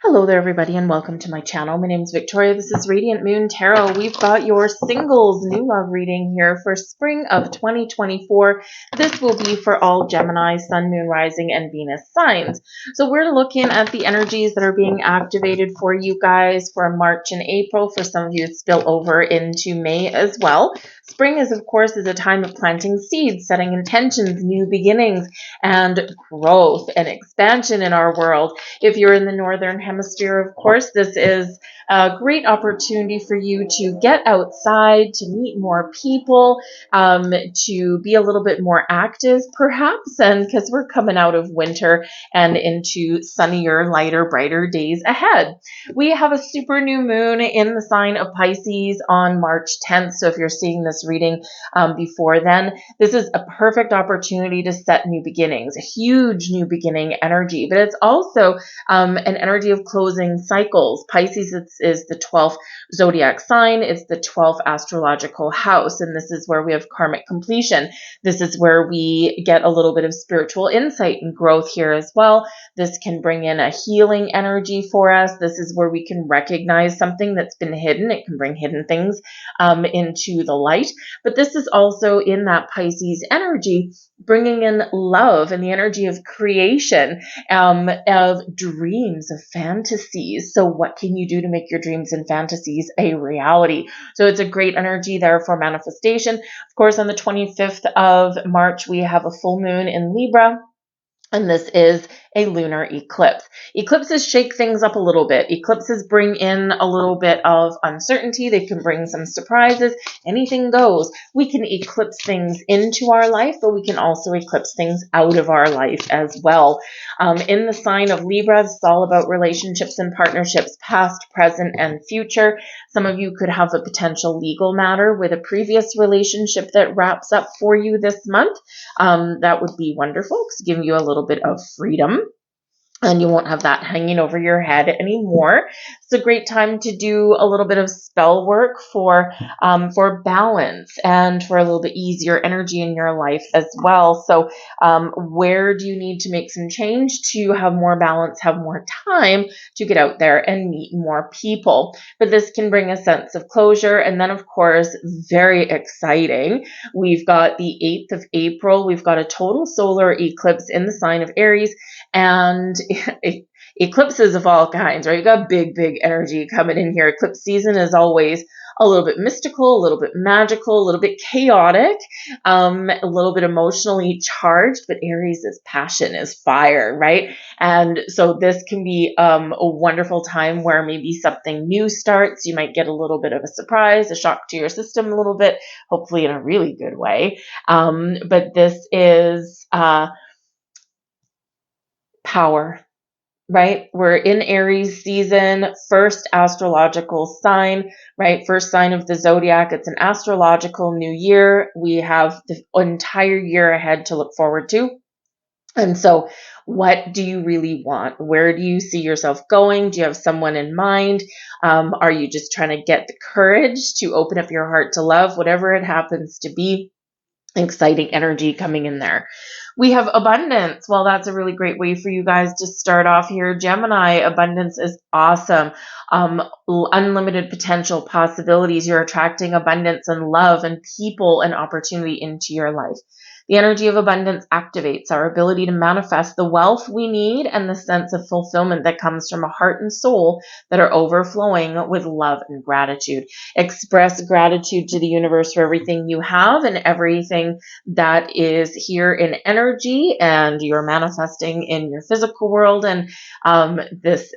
Hello there, everybody, and welcome to my channel. My name is Victoria. This is Radiant Moon Tarot. We've got your singles new love reading here for spring of 2024. This will be for all Gemini, Sun, Moon, Rising, and Venus signs. So we're looking at the energies that are being activated for you guys for March and April. For some of you, it spill over into May as well. Spring is, of course, a time of planting seeds, setting intentions, new beginnings, and growth and expansion in our world. If you're in the Northern Hemisphere, of course, this is a great opportunity for you to get outside, to meet more people, to be a little bit more active, perhaps, and because we're coming out of winter and into sunnier, lighter, brighter days ahead. We have a super new moon in the sign of Pisces on March 10th, so if you're seeing this reading before then, this is a perfect opportunity to set new beginnings, a huge new beginning energy, but it's also an energy of closing cycles. Pisces is the 12th zodiac sign. It's the 12th astrological house, and this is where we have karmic completion. This is where we get a little bit of spiritual insight and growth here as well. This can bring in a healing energy for us. This is where we can recognize something that's been hidden. It can bring hidden things into the light, but this is also in that Pisces energy, bringing in love and the energy of creation, of dreams, of fantasies. So what can you do to make your dreams and fantasies a reality? So it's a great energy there for manifestation. Of course, on the 25th of March, we have a full moon in Libra. And this is a lunar eclipse. Eclipses shake things up a little bit. Eclipses bring in a little bit of uncertainty. They can bring some surprises. Anything goes. We can eclipse things into our life, but we can also eclipse things out of our life as well. In the sign of Libra, it's all about relationships and partnerships, past, present, and future. Some of you could have a potential legal matter with a previous relationship that wraps up for you this month. That would be wonderful because giving you a little bit of freedom, and you won't have that hanging over your head anymore. It's a great time to do a little bit of spell work for balance and for a little bit easier energy in your life as well. So where do you need to make some change to have more balance, have more time to get out there and meet more people? But this can bring a sense of closure. And then, of course, very exciting, we've got the 8th of April. We've got a total solar eclipse in the sign of Aries, and eclipses of all kinds, right? You got big energy coming in here. Eclipse season is always a little bit mystical, a little bit magical, a little bit chaotic, a little bit emotionally charged, but Aries is passion, is fire, right? And so this can be a wonderful time where maybe something new starts. You might get a little bit of a surprise, a shock to your system a little bit, hopefully in a really good way. But this is power, right? We're in Aries season, first astrological sign, right? First sign of the zodiac. It's an astrological new year. We have the entire year ahead to look forward to. And so what do you really want? Where do you see yourself going? Do you have someone in mind? Are you just trying to get the courage to open up your heart to love, whatever it happens to be? Exciting energy coming in there. We have abundance. Well, that's a really great way for you guys to start off here. Gemini, abundance is awesome. Unlimited potential possibilities. You're attracting abundance and love and people and opportunity into your life. The energy of abundance activates our ability to manifest the wealth we need and the sense of fulfillment that comes from a heart and soul that are overflowing with love and gratitude. Express gratitude to the universe for everything you have and everything that is here in energy, and you're manifesting in your physical world, and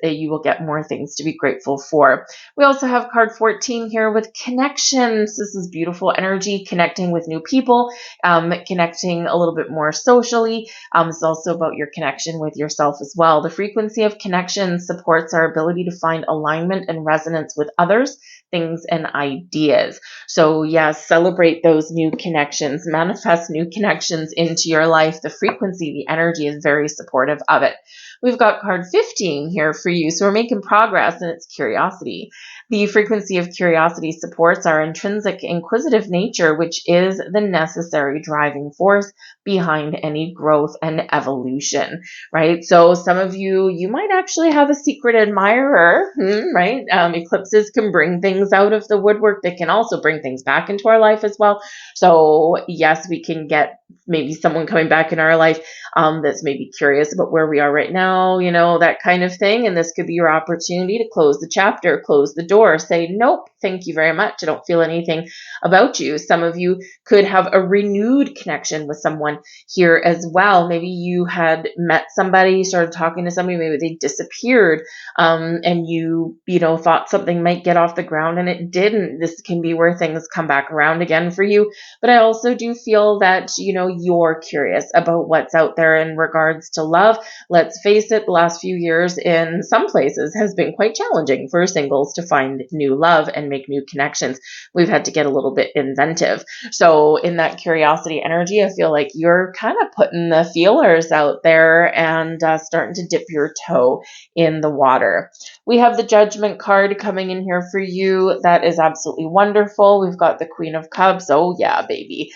you will get more things to be grateful for. We also have card 14 here with connections. This is beautiful energy, connecting with new people, connecting a little bit more socially. It's also about your connection with yourself as well. The frequency of connection supports our ability to find alignment and resonance with others, things and ideas. So yes, celebrate those new connections, manifest new connections into your life. The frequency, the energy is very supportive of it. We've got card 15 here for you. So we're making progress, and it's curiosity. The frequency of curiosity supports our intrinsic inquisitive nature, which is the necessary driving force behind any growth and evolution, right? So some of you, you might actually have a secret admirer, right? Eclipses can bring things out of the woodwork. They can also bring things back into our life as well. So yes, we can get maybe someone coming back in our life that's maybe curious about where we are right now, you know, that kind of thing. And this could be your opportunity to close the chapter, close the door, say, nope, thank you very much. I don't feel anything about you. Some of you could have a renewed connection with someone here as well. Maybe you had met somebody, started talking to somebody, maybe they disappeared, and you know, thought something might get off the ground and it didn't. This can be where things come back around again for you. But I also do feel that, you know, you're curious about what's out there in regards to love. Let's face it, the last few years in some places has been quite challenging for singles to find new love and make new connections. We've had to get a little bit inventive. So in that curiosity energy, I feel like you're kind of putting the feelers out there and starting to dip your toe in the water. We have the Judgment card coming in here for you. That is absolutely wonderful. We've got the Queen of Cups. Oh yeah, baby.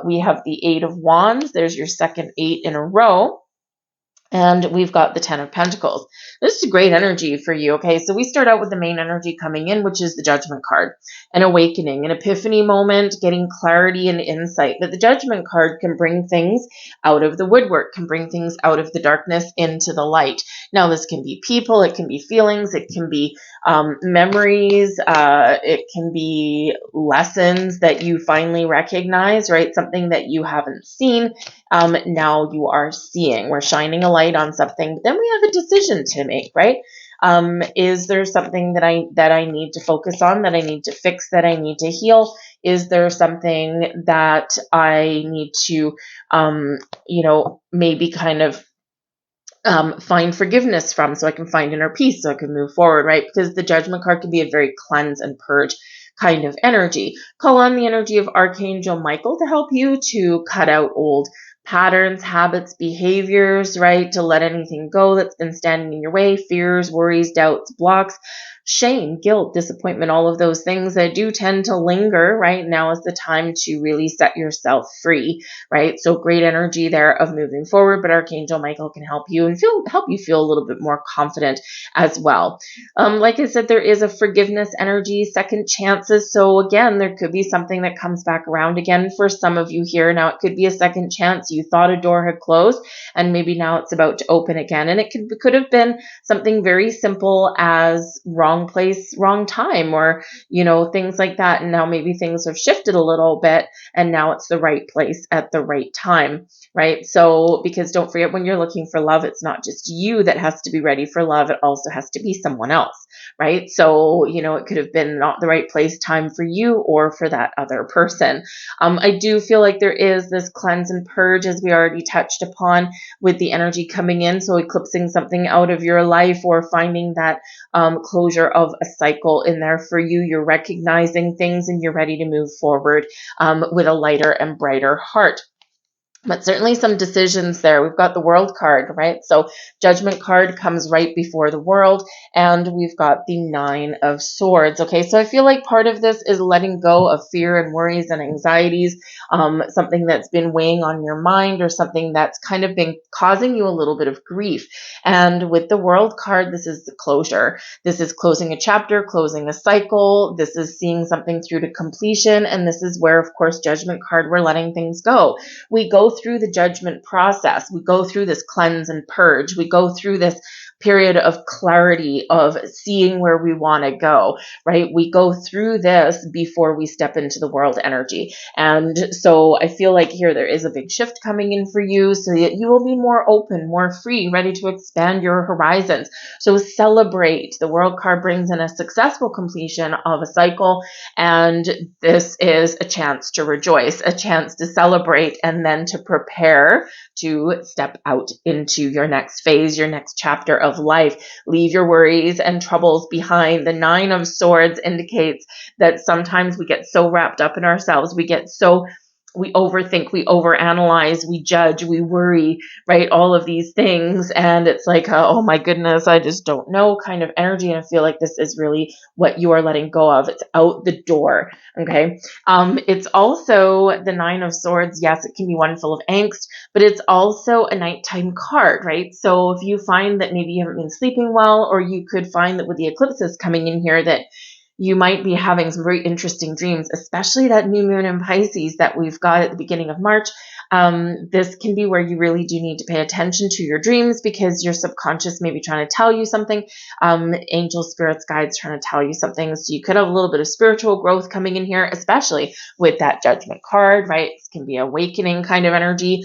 We have the Eight of Wands. There's your second 8 in a row. And we've got the 10 of Pentacles. This is great energy for you, okay? So we start out with the main energy coming in, which is the Judgment card. An awakening, an epiphany moment, getting clarity and insight. But the Judgment card can bring things out of the woodwork, can bring things out of the darkness into the light. Now, this can be people, it can be feelings, it can be memories, it can be lessons that you finally recognize, right? Something that you haven't seen, now you are seeing. We're shining a light on something, but then we have a decision to make, right? Is there something that I need to focus on, that I need to fix, that I need to heal? Is there something that I need to, you know, maybe kind of find forgiveness from, so I can find inner peace, so I can move forward, right? Because the Judgment card can be a very cleanse and purge kind of energy. Call on the energy of Archangel Michael to help you to cut out old patterns, habits, behaviors, right? To let anything go that's been standing in your way, fears, worries, doubts, blocks, shame, guilt, disappointment, all of those things that do tend to linger. Right now is the time to really set yourself free, right? So great energy there of moving forward, but Archangel Michael can help you and help you feel a little bit more confident as well. Like I said, there is a forgiveness energy, second chances. So again, there could be something that comes back around again for some of you here. Now, it could be a second chance. You thought a door had closed and maybe now it's about to open again. And it could have been something very simple as wrong place, wrong time, or, you know, things like that. And now maybe things have shifted a little bit and now it's the right place at the right time, right? So, because don't forget, when you're looking for love, it's not just you that has to be ready for love. It also has to be someone else, right? So, you know, it could have been not the right place, time for you or for that other person. I do feel like there is this cleanse and purge, as we already touched upon, with the energy coming in. So eclipsing something out of your life or finding that closure of a cycle in there for you. You're recognizing things and you're ready to move forward with a lighter and brighter heart. But certainly some decisions there. We've got the World card, right? So Judgment card comes right before the World, and we've got the 9 of Swords. Okay, so I feel like part of this is letting go of fear and worries and anxieties, something that's been weighing on your mind or something that's kind of been causing you a little bit of grief. And with the World card, this is the closure. This is closing a chapter, closing a cycle. This is seeing something through to completion. And this is where, of course, Judgment card, we're letting things go. We go through the judgment process. We go through this cleanse and purge. We go through this period of clarity, of seeing where we want to go, right? We go through this before we step into the World energy. And so I feel like here there is a big shift coming in for you, so that you will be more open, more free, ready to expand your horizons. So celebrate. The World card brings in a successful completion of a cycle, and this is a chance to rejoice, a chance to celebrate, and then to prepare to step out into your next phase, your next chapter of life. Leave your worries and troubles behind. The Nine of Swords indicates that sometimes we get so wrapped up in ourselves, we overthink, we overanalyze, we judge, we worry, right? All of these things. And it's like, oh my goodness, I just don't know kind of energy. And I feel like this is really what you are letting go of. It's out the door. Okay. It's also the Nine of Swords. Yes, it can be one full of angst, but it's also a nighttime card, right? So if you find that maybe you haven't been sleeping well, or you could find that with the eclipses coming in here that you might be having some very interesting dreams, especially that new moon in Pisces that we've got at the beginning of March. This can be where you really do need to pay attention to your dreams because your subconscious may be trying to tell you something. Angel spirits, guides trying to tell you something. So you could have a little bit of spiritual growth coming in here, especially with that Judgment card, right? It can be awakening kind of energy.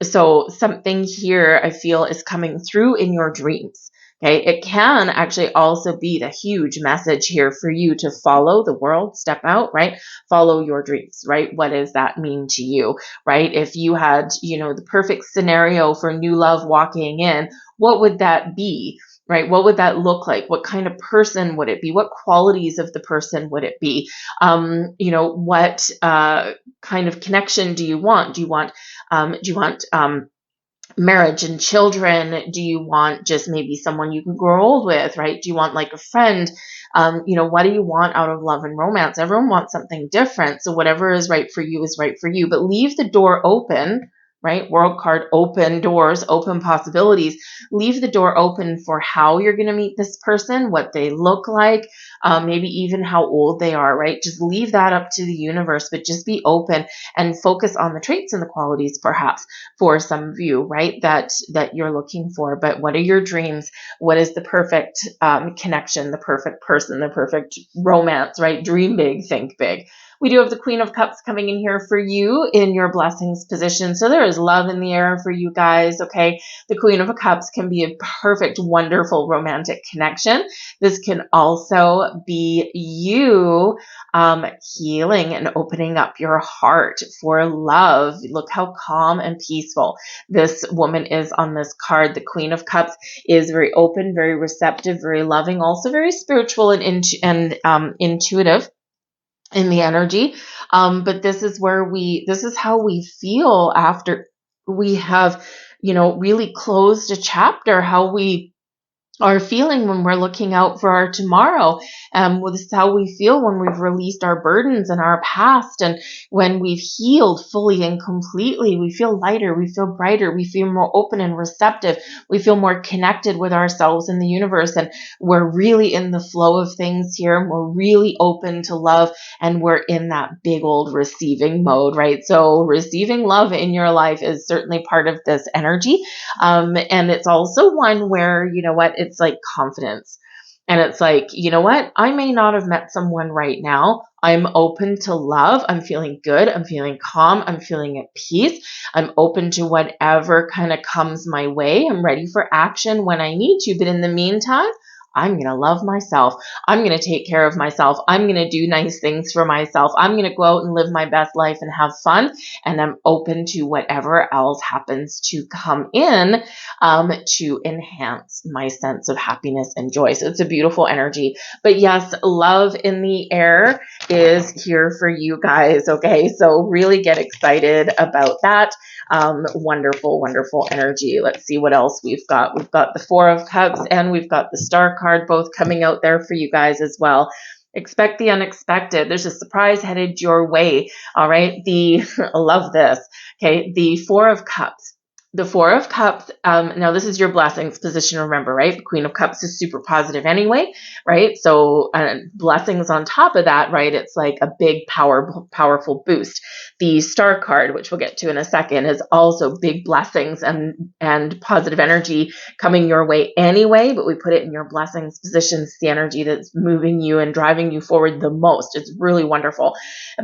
So something here I feel is coming through in your dreams. Okay, it can actually also be the huge message here for you to follow the world, step out, right? Follow your dreams, right? What does that mean to you, right? If you had, the perfect scenario for new love walking in, what would that be, right? What would that look like? What kind of person would it be? What qualities of the person would it be? What kind of connection do you want? Do you want marriage and children? Do you want just maybe someone you can grow old with, right? Do you want like a friend? What do you want out of love and romance? Everyone wants something different. So whatever is right for you is right for you, but leave the door open, right? World card, open doors, open possibilities. Leave the door open for how you're going to meet this person, what they look like, maybe even how old they are, right? Just leave that up to the universe, but just be open and focus on the traits and the qualities perhaps for some of you, right? That you're looking for. But what are your dreams? What is the perfect connection, the perfect person, the perfect romance, right? Dream big, think big. We do have the Queen of Cups coming in here for you in your blessings position. So there is love in the air for you guys, okay? The Queen of Cups can be a perfect, wonderful romantic connection. This can also be you healing and opening up your heart for love. Look how calm and peaceful this woman is on this card. The Queen of Cups is very open, very receptive, very loving, also very spiritual and intuitive in the energy. But this is how we feel after we have, really closed a chapter, how we are feeling when we're looking out for our tomorrow. This is how we feel when we've released our burdens and our past, and when we've healed fully and completely. We feel lighter, we feel brighter, we feel more open and receptive, we feel more connected with ourselves and the universe, and we're really in the flow of things here, and we're really open to love, and we're in that big old receiving mode, right? So receiving love in your life is certainly part of this energy. And it's also one where, it's like confidence. And it's like, I may not have met someone right now. I'm open to love. I'm feeling good. I'm feeling calm. I'm feeling at peace. I'm open to whatever kind of comes my way. I'm ready for action when I need to. But in the meantime, I'm going to love myself. I'm going to take care of myself. I'm going to do nice things for myself. I'm going to go out and live my best life and have fun. And I'm open to whatever else happens to come in to enhance my sense of happiness and joy. So it's a beautiful energy. But yes, love in the air is here for you guys. Okay. So really get excited about that. Wonderful, wonderful energy. Let's see what else we've got. We've got the Four of Cups and we've got the Star card, both coming out there for you guys as well. Expect the unexpected. There's a surprise headed your way. All right. I love this. Okay. The Four of Cups. The Four of Cups, now this is your blessings position, remember, right? The Queen of Cups is super positive anyway, right? So blessings on top of that, right? It's like a big, powerful boost. The Star card, which we'll get to in a second, is also big blessings and positive energy coming your way anyway, but we put it in your blessings position. It's the energy that's moving you and driving you forward the most. It's really wonderful.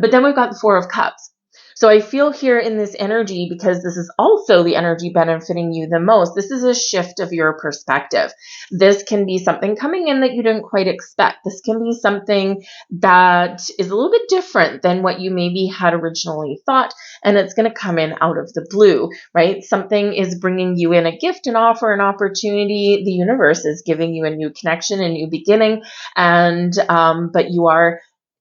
But then we've got the Four of Cups. So I feel here in this energy, because this is also the energy benefiting you the most, this is a shift of your perspective. This can be something coming in that you didn't quite expect. This can be something that is a little bit different than what you maybe had originally thought, and it's going to come in out of the blue, right? Something is bringing you in a gift, an offer, an opportunity. The universe is giving you a new connection, a new beginning, and but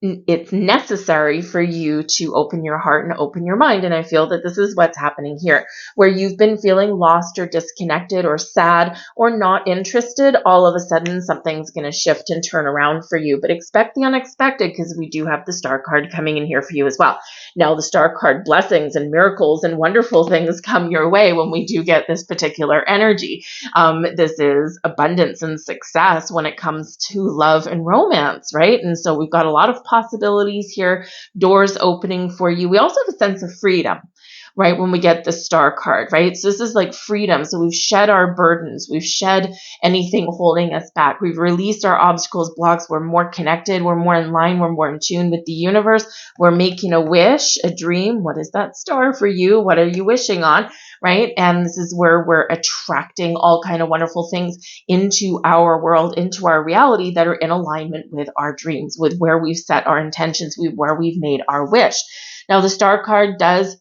it's necessary for you to open your heart and open your mind. And I feel that this is what's happening here, where you've been feeling lost or disconnected or sad or not interested. All of a sudden, something's going to shift and turn around for you. But expect the unexpected, because we do have the star card coming in here for you as well. Now, the star card, blessings and miracles and wonderful things come your way when we do get this particular energy. This is abundance and success when it comes to love and romance, right? And so we've got a lot of possibilities here, doors opening for you. We also have a sense of freedom, right? When we get the star card, right? So this is like freedom. So we've shed our burdens. We've shed anything holding us back. We've released our obstacles, blocks. We're more connected. We're more in line. We're more in tune with the universe. We're making a wish, a dream. What is that star for you? What are you wishing on? Right? And this is where we're attracting all kind of wonderful things into our world, into our reality, that are in alignment with our dreams, with where we've set our intentions, where we've made our wish. Now, the star card does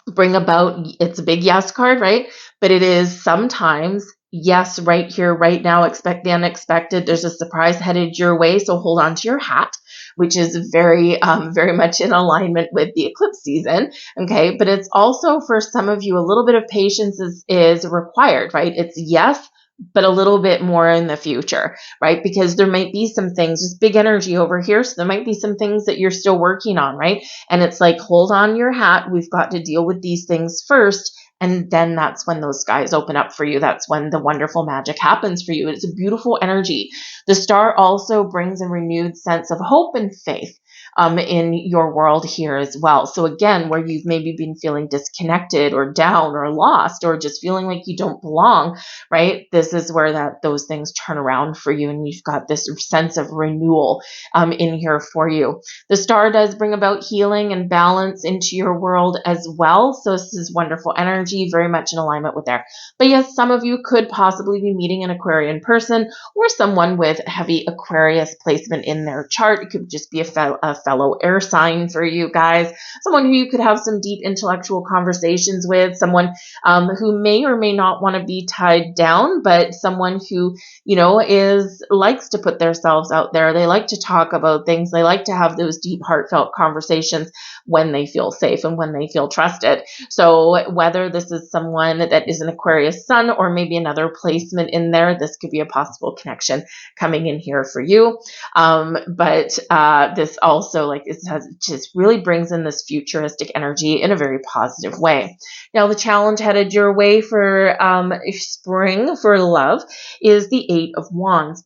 bring about, it's a big yes card, right? But it is sometimes yes, right here, right now. Expect the unexpected. There's a surprise headed your way. So hold on to your hat, which is very, very much in alignment with the eclipse season. Okay. But it's also, for some of you, a little bit of patience is required, right? It's yes, but a little bit more in the future, right? Because there might be some things, there's big energy over here. So there might be some things that you're still working on, right? And it's like, hold on your hat. We've got to deal with these things first. And then that's when those skies open up for you. That's when the wonderful magic happens for you. It's a beautiful energy. The star also brings a renewed sense of hope and faith in your world here as well. So again, where you've maybe been feeling disconnected or down or lost or just feeling like you don't belong, right? This is where those things turn around for you, and you've got this sense of renewal in here for you. The star does bring about healing and balance into your world as well. So this is wonderful energy, very much in alignment with there. But yes, some of you could possibly be meeting an Aquarian person or someone with heavy Aquarius placement in their chart. It could just be a fellow air sign for you guys, someone who you could have some deep intellectual conversations with, someone who may or may not want to be tied down, but someone who, likes to put themselves out there. They like to talk about things. They like to have those deep, heartfelt conversations when they feel safe and when they feel trusted. So whether this is someone that is an Aquarius sun or maybe another placement in there, this could be a possible connection coming in here for you. But this also, just really brings in this futuristic energy in a very positive way. Now, the challenge headed your way for spring for love is the Eight of Wands.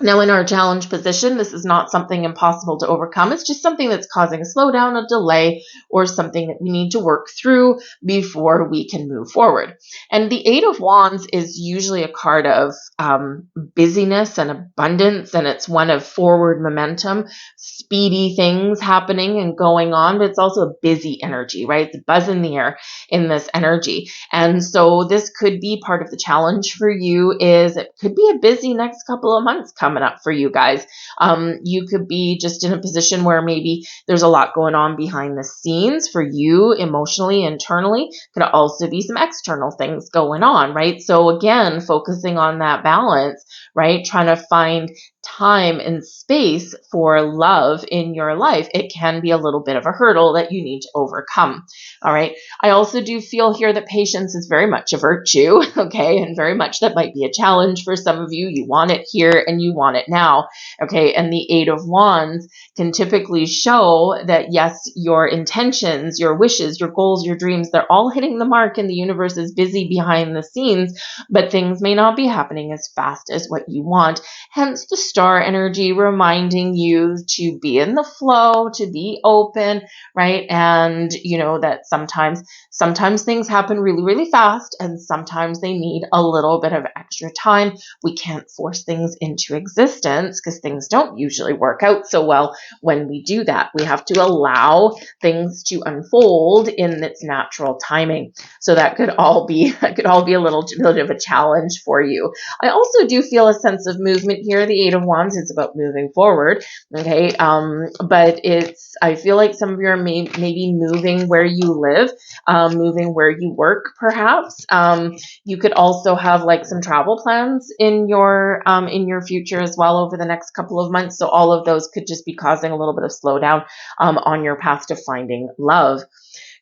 Now, in our challenge position, this is not something impossible to overcome. It's just something that's causing a slowdown, a delay, or something that we need to work through before we can move forward. And the Eight of Wands is usually a card of busyness and abundance, and it's one of forward momentum, speedy things happening and going on, but it's also a busy energy, right? It's a buzz in the air in this energy. And so this could be part of the challenge for you. Is it could be a busy next couple of months coming up for you guys. You could be just in a position where maybe there's a lot going on behind the scenes for you emotionally, internally. Could also be some external things going on, right? So again, focusing on that balance, right? Trying to find time and space for love in your life. It can be a little bit of a hurdle that you need to overcome. All right. I also do feel here that patience is very much a virtue. Okay. And very much that might be a challenge for some of you. You want it here and you want it now. Okay. And the Eight of Wands can typically show that, yes, your intentions, your wishes, your goals, your dreams, they're all hitting the mark and the universe is busy behind the scenes, but things may not be happening as fast as what you want. Hence the star energy reminding you to be in the flow, to be open, right? And you know that sometimes things happen really, really fast, and sometimes they need a little bit of extra time. We can't force things into existence because things don't usually work out so well when we do that. We have to allow things to unfold in its natural timing. So that could all be a little bit of a challenge for you. I also do feel a sense of movement here. The Eight of Wands is about moving forward, okay? But I feel like some of you are maybe moving where you live, moving where you work, perhaps. You could also have like some travel plans in your future as well over the next couple of months. So all of those could just be causing a little bit of slowdown on your path to finding love.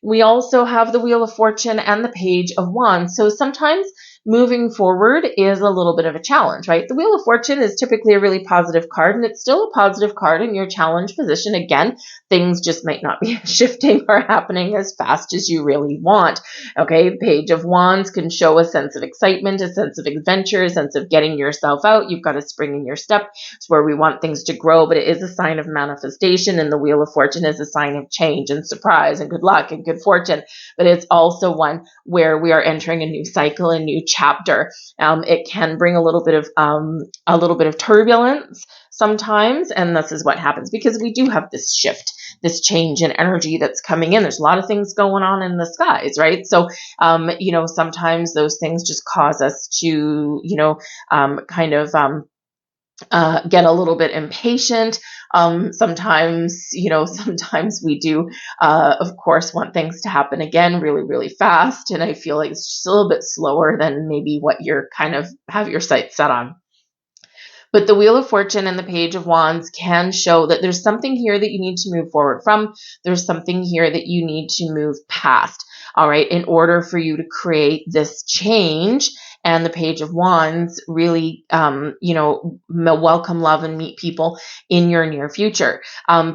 We also have the Wheel of Fortune and the Page of Wands. So sometimes moving forward is a little bit of a challenge, right? The Wheel of Fortune is typically a really positive card, and it's still a positive card in your challenge position. Again, things just might not be shifting or happening as fast as you really want. Okay, Page of Wands can show a sense of excitement, a sense of adventure, a sense of getting yourself out. You've got a spring in your step. It's where we want things to grow, but it is a sign of manifestation, and the Wheel of Fortune is a sign of change and surprise and good luck and good fortune. But it's also one where we are entering a new cycle, a new chapter. It can bring a little bit of turbulence sometimes, and this is what happens because we do have this shift, this change in energy that's coming in. There's a lot of things going on in the skies, right? So, sometimes those things just cause us to, get a little bit impatient. Sometimes we do, of course, want things to happen again really, really fast. And I feel like it's just a little bit slower than maybe what you're kind of have your sights set on. But the Wheel of Fortune and the Page of Wands can show that there's something here that you need to move forward from. There's something here that you need to move past, all right, in order for you to create this change. And the Page of Wands really, welcome, love, and meet people in your near future,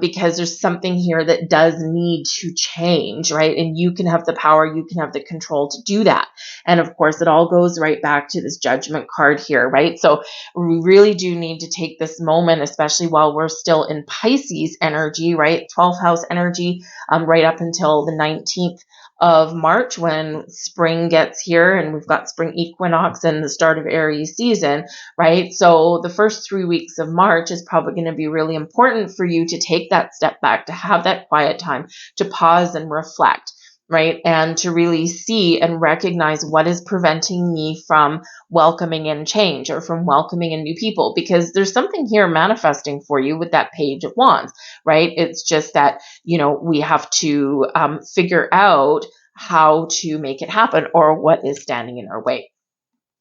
because there's something here that does need to change, right? And you can have the power, you can have the control to do that. And of course, it all goes right back to this Judgment card here, right? So we really do need to take this moment, especially while we're still in Pisces energy, right? 12th house energy, right up until the 19th of March when spring gets here and we've got spring equinox and the start of Aries season, right? So the first 3 weeks of March is probably going to be really important for you to take that step back, to have that quiet time, to pause and reflect, right? And to really see and recognize what is preventing me from welcoming in change or from welcoming in new people, because there's something here manifesting for you with that Page of Wands, right? It's just that, we have to figure out how to make it happen or what is standing in our way.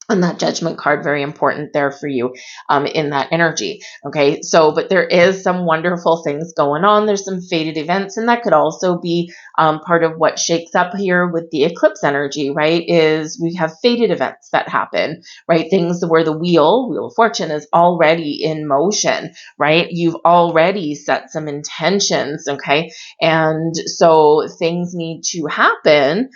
And that Judgment card, very important there for you in that energy. Okay, but there is some wonderful things going on. There's some fated events, and that could also be part of what shakes up here with the eclipse energy, right? Is we have fated events that happen, right? Things where the Wheel of Fortune is already in motion, right? You've already set some intentions, okay? And so things need to happen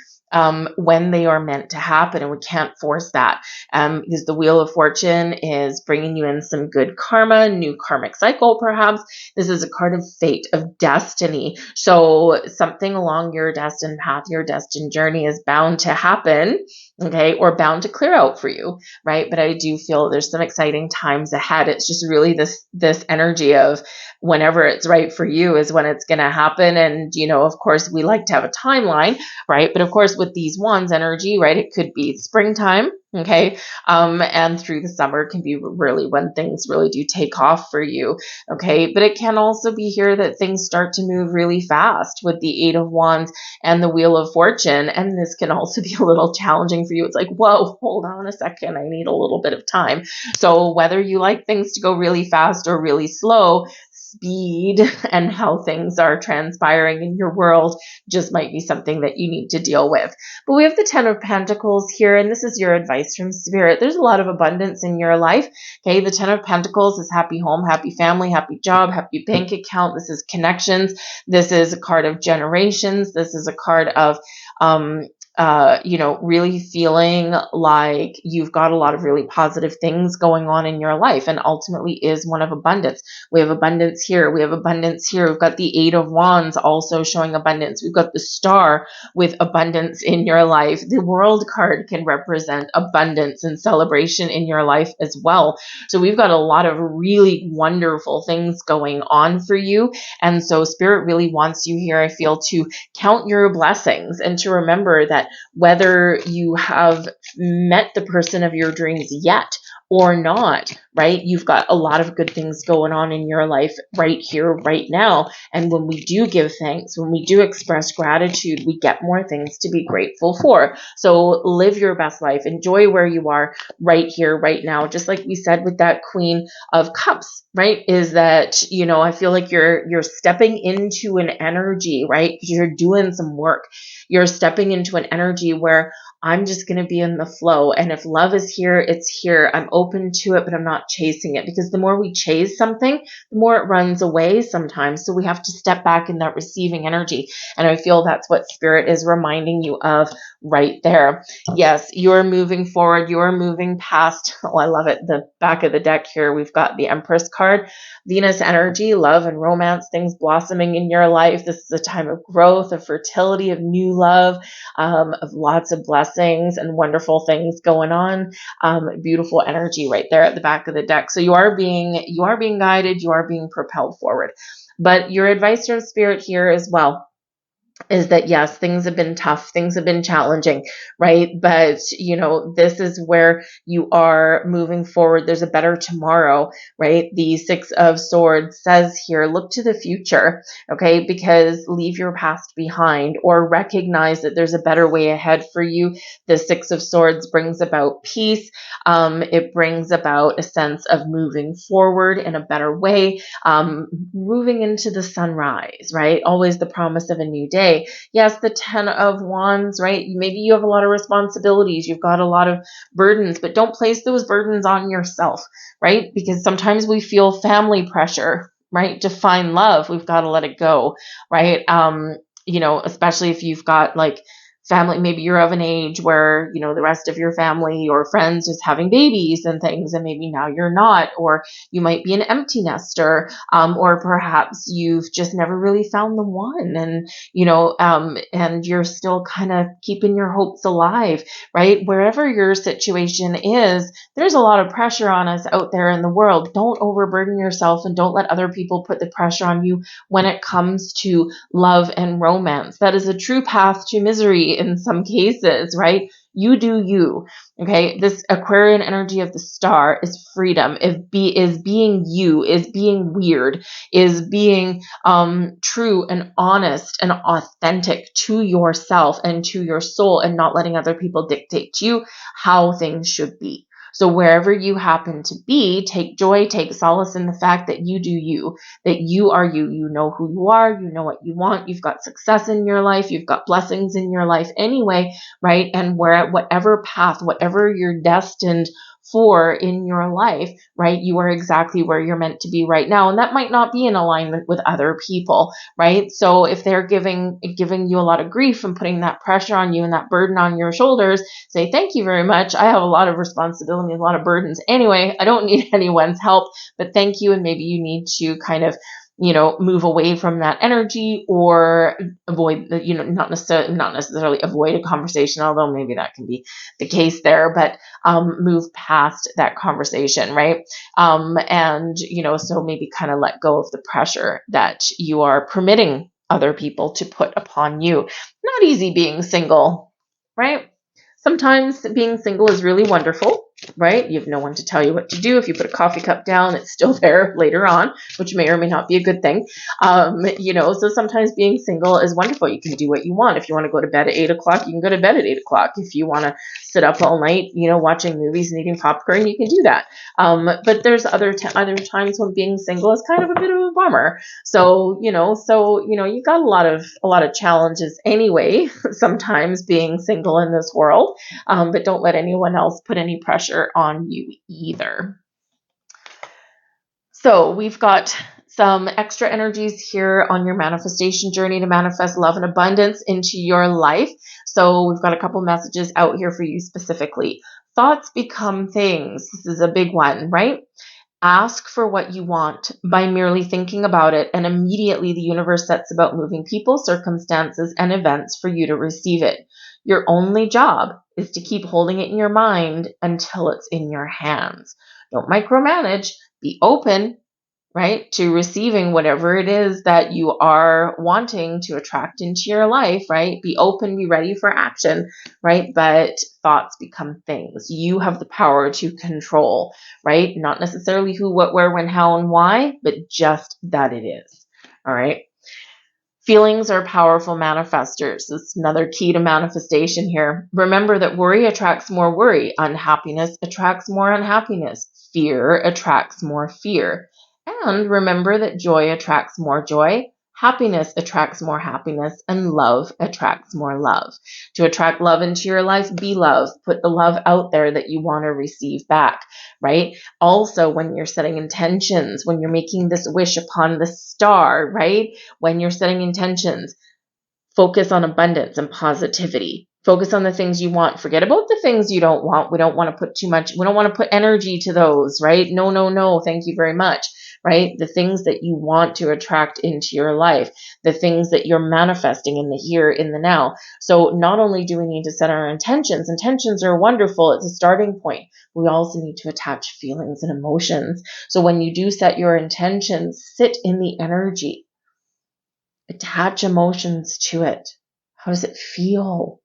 when they are meant to happen, and we can't force that because the Wheel of Fortune is bringing you in some good karma, new karmic cycle perhaps. This is a card of fate, of destiny. So something along your destined path, your destined journey is bound to happen, okay, or bound to clear out for you, right? But I do feel there's some exciting times ahead. It's just really this energy of whenever it's right for you is when it's going to happen. And, of course, we like to have a timeline, right? But of course, with these wands energy, right, it could be springtime, okay, and through the summer can be really when things really do take off for you, okay? But it can also be here that things start to move really fast with the Eight of Wands and the Wheel of Fortune, and this can also be a little challenging for you. It's like, whoa, hold on a second, I need a little bit of time. So whether you like things to go really fast or really slow, speed and how things are transpiring in your world just might be something that you need to deal with. But we have the Ten of Pentacles here, and this is your advice from Spirit. There's a lot of abundance in your life. Okay, the Ten of Pentacles is happy home, happy family, happy job, happy bank account. This is connections. This is a card of generations. This is a card of really feeling like you've got a lot of really positive things going on in your life, and ultimately is one of abundance. We have abundance here. We have abundance here. We've got the Eight of Wands also showing abundance. We've got the Star with abundance in your life. The World card can represent abundance and celebration in your life as well. So we've got a lot of really wonderful things going on for you. And so Spirit really wants you here, I feel, to count your blessings and to remember that whether you have met the person of your dreams yet or not, right? You've got a lot of good things going on in your life right here, right now. And when we do give thanks, when we do express gratitude, we get more things to be grateful for. So live your best life. Enjoy where you are right here, right now. Just like we said with that Queen of Cups, right? Is that, I feel like you're stepping into an energy, right? You're doing some work. You're stepping into an energy where I'm just going to be in the flow. And if love is here, it's here. I'm open to it, but I'm not chasing it, because the more we chase something, the more it runs away sometimes. So we have to step back in that receiving energy. And I feel that's what Spirit is reminding you of right there. Yes, you're moving forward. You're moving past. Oh, I love it. The back of the deck here, we've got the Empress card, Venus energy, love and romance, things blossoming in your life. This is a time of growth, of fertility, of new love, of lots of blessings and wonderful things going on. Beautiful energy right there at the back of the deck. So you are being guided, you are being propelled forward. But your advice from Spirit here as well is that, yes, things have been tough, things have been challenging, right? But, this is where you are moving forward. There's a better tomorrow, right? The Six of Swords says here, look to the future, okay? Because leave your past behind, or recognize that there's a better way ahead for you. The Six of Swords brings about peace. It brings about a sense of moving forward in a better way, moving into the sunrise, right? Always the promise of a new day. Yes, the Ten of Wands, right? Maybe you have a lot of responsibilities. You've got a lot of burdens, but don't place those burdens on yourself, right? Because sometimes we feel family pressure, right? To find love, we've got to let it go, right? Especially if you've got like family, maybe you're of an age where, the rest of your family or friends is having babies and things, and maybe now you're not, or you might be an empty nester, or perhaps you've just never really found the one, and, and you're still kind of keeping your hopes alive, right? Wherever your situation is, there's a lot of pressure on us out there in the world. Don't overburden yourself, and don't let other people put the pressure on you when it comes to love and romance. That is a true path to misery in some cases, right? You do you. Okay. This Aquarian energy of the Star is freedom, is being you, is being weird, is being true and honest and authentic to yourself and to your soul, and not letting other people dictate to you how things should be. So wherever you happen to be, take joy, take solace in the fact that you do you, that you are you. You know who you are. You know what you want. You've got success in your life. You've got blessings in your life anyway, right? And whatever path, whatever you're destined for in your life, right? You are exactly where you're meant to be right now. And that might not be in alignment with other people, right? So if they're giving you a lot of grief and putting that pressure on you and that burden on your shoulders, say, thank you very much. I have a lot of responsibility, a lot of burdens. Anyway, I don't need anyone's help, but thank you. And maybe you need to kind of, move away from that energy, or avoid, not necessarily avoid a conversation, although maybe that can be the case there, but move past that conversation, right? So maybe kind of let go of the pressure that you are permitting other people to put upon you. Not easy being single, right? Sometimes being single is really wonderful, right? You have no one to tell you what to do. If you put a coffee cup down, it's still there later on, which may or may not be a good thing. So sometimes being single is wonderful. You can do what you want. If you want to go to bed at 8 o'clock, you can go to bed at 8 o'clock. If you want to sit up all night, watching movies and eating popcorn, you can do that. But there's other times when being single is kind of a bit of a bummer. So you got a lot of challenges anyway, sometimes being single in this world. But don't let anyone else put any pressure on you either. So we've got some extra energies here on your manifestation journey to manifest love and abundance into your life. So we've got a couple messages out here for you specifically. Thoughts become things. This is a big one, right? Ask for what you want by merely thinking about it, and immediately the universe sets about moving people, circumstances, and events for you to receive it. Your only job is to keep holding it in your mind until it's in your hands. Don't micromanage. Be open, right, to receiving whatever it is that you are wanting to attract into your life, right? Be open, be ready for action, right? But thoughts become things. You have the power to control, right? Not necessarily who, what, where, when, how, and why, but just that it is, all right? Feelings are powerful manifestors. That's another key to manifestation here. Remember that worry attracts more worry. Unhappiness attracts more unhappiness. Fear attracts more fear. And remember that joy attracts more joy. Happiness attracts more happiness, and love attracts more love. To attract love into your life, be love. Put the love out there that you want to receive back, right? Also, when you're setting intentions, when you're making this wish upon the star, right? When you're setting intentions, focus on abundance and positivity. Focus on the things you want. Forget about the things you don't want. We don't want to put too much. We don't want to put energy to those, right? No, no, no. Thank you very much, right? The things that you want to attract into your life, the things that you're manifesting in the here, in the now. So not only do we need to set our intentions, intentions are wonderful. It's a starting point. We also need to attach feelings and emotions. So when you do set your intentions, sit in the energy. Attach emotions to it. How does it feel?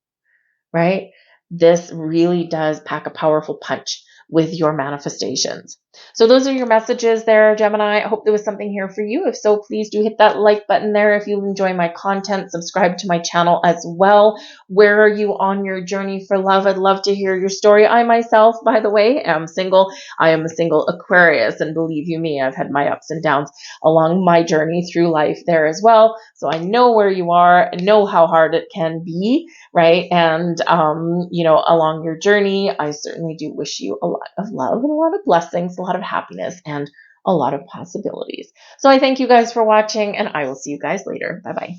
Right? This really does pack a powerful punch with your manifestations. So those are your messages there, Gemini. I hope there was something here for you. If so, please do hit that like button there. If you enjoy my content, subscribe to my channel as well. Where are you on your journey for love? I'd love to hear your story. I myself, by the way, am single. I am a single Aquarius, and believe you me, I've had my ups and downs along my journey through life there as well. So I know where you are, I know how hard it can be, right? And, along your journey, I certainly do wish you a lot of love and a lot of blessings, a lot of happiness, and a lot of possibilities. So I thank you guys for watching, and I will see you guys later. Bye-bye.